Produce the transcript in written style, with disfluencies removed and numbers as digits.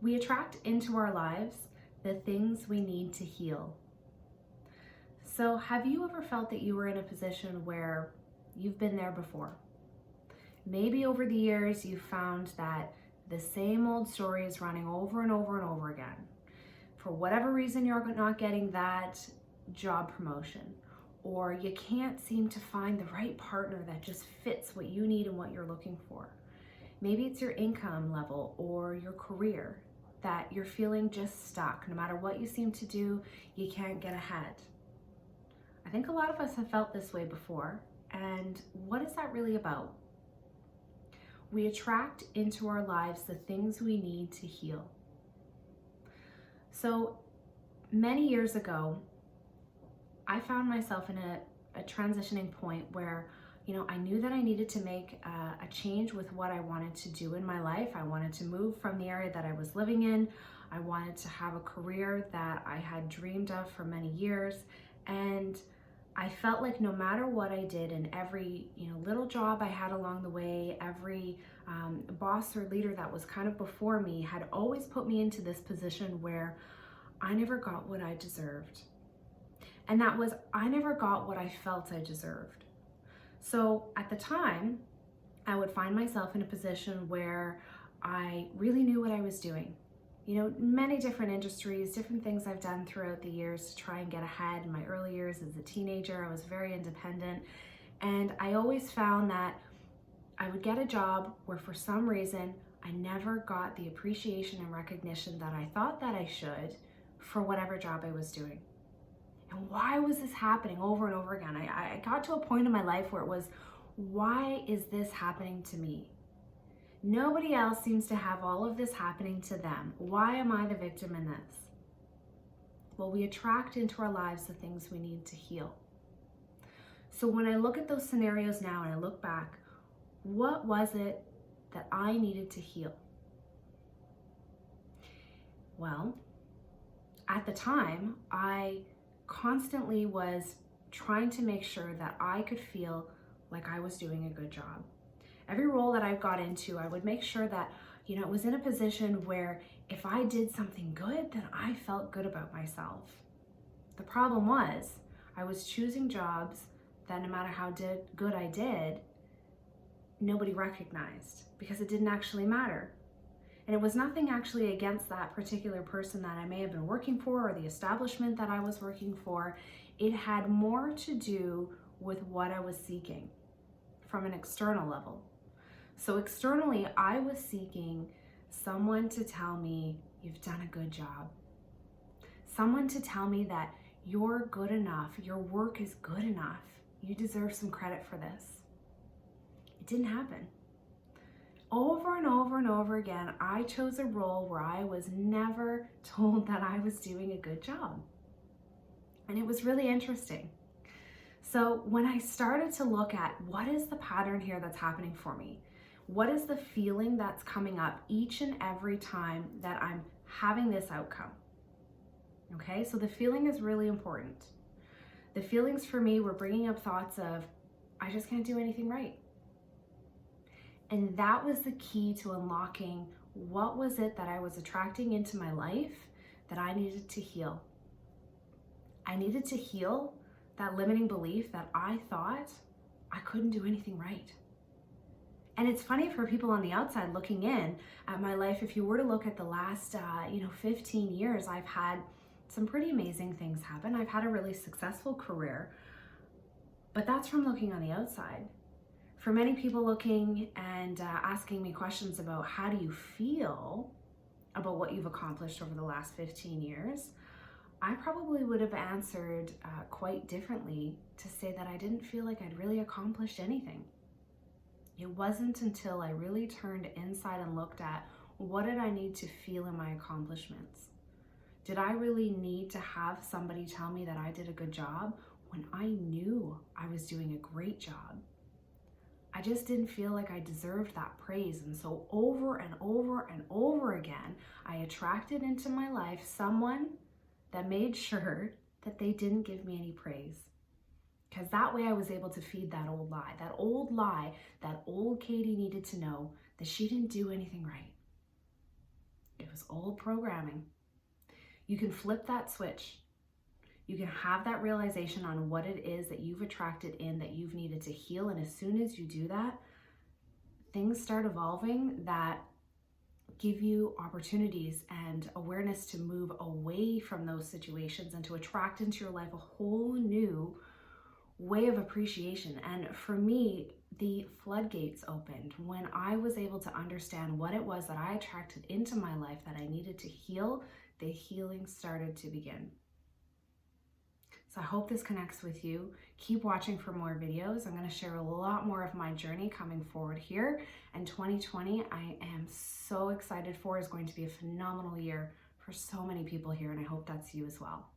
We attract into our lives the things we need to heal. So have you ever felt that you were in a position where you've been there before? Maybe over the years you found that the same old story is running over and over and over again. For whatever reason, you're not getting that job promotion, or you can't seem to find the right partner that just fits what you need and what you're looking for. Maybe it's your income level or your career that you're feeling just stuck. No matter what you seem to do, you can't get ahead. I think a lot of us have felt this way before. And what is that really about? We attract into our lives the things we need to heal. So many years ago, I found myself in a transitioning point where, I knew that I needed to make a change with what I wanted to do in my life. I wanted to move from the area that I was living in. I wanted to have a career that I had dreamed of for many years. And I felt like no matter what I did, and every little job I had along the way, every boss or leader that was kind of before me had always put me into this position where I never got what I deserved. And that was, I never got what I felt I deserved. So at the time, I would find myself in a position where I really knew what I was doing. Many different industries, different things I've done throughout the years to try and get ahead. In my early years as a teenager, I was very independent. And I always found that I would get a job where for some reason, I never got the appreciation and recognition that I thought that I should for whatever job I was doing. And why was this happening over and over again? I got to a point in my life where it was, why is this happening to me? Nobody else seems to have all of this happening to them. Why am I the victim in this? Well, we attract into our lives the things we need to heal. So when I look at those scenarios now and I look back, what was it that I needed to heal? Well, at the time, I constantly was trying to make sure that I could feel like I was doing a good job. Every role that I got into, I would make sure that, it was in a position where if I did something good, then I felt good about myself. The problem was, I was choosing jobs that no matter how good I did, nobody recognized because it didn't actually matter. And it was nothing actually against that particular person that I may have been working for or the establishment that I was working for. It had more to do with what I was seeking from an external level. So externally, I was seeking someone to tell me, you've done a good job. Someone to tell me that you're good enough, your work is good enough, you deserve some credit for this. It didn't happen. Over and over and over again, I chose a role where I was never told that I was doing a good job. And it was really interesting. So when I started to look at what is the pattern here that's happening for me, what is the feeling that's coming up each and every time that I'm having this outcome? Okay, so the feeling is really important. The feelings for me were bringing up thoughts of, I just can't do anything right. And that was the key to unlocking what was it that I was attracting into my life that I needed to heal. I needed to heal that limiting belief that I thought I couldn't do anything right. And it's funny for people on the outside looking in at my life, if you were to look at the last 15 years, I've had some pretty amazing things happen. I've had a really successful career, but that's from looking on the outside. For many people looking and asking me questions about how do you feel about what you've accomplished over the last 15 years, I probably would have answered quite differently to say that I didn't feel like I'd really accomplished anything. It wasn't until I really turned inside and looked at what did I need to feel in my accomplishments? Did I really need to have somebody tell me that I did a good job when I knew I was doing a great job? I just didn't feel like I deserved that praise. And so over and over and over again, I attracted into my life someone that made sure that they didn't give me any praise. Because that way I was able to feed that old lie, that old Kady needed to know that she didn't do anything right. It was was old programming. You can flip that switch. You can have that realization on what it is that you've attracted in that you've needed to heal. And as soon as you do that, things start evolving that give you opportunities and awareness to move away from those situations and to attract into your life a whole new way of appreciation. And for me, the floodgates opened when I was able to understand what it was that I attracted into my life that I needed to heal. The healing started to begin. So I hope this connects with you. Keep watching for more videos. I'm going to share a lot more of my journey coming forward here. And 2020, I am so excited for, is going to be a phenomenal year for so many people here. And I hope that's you as well.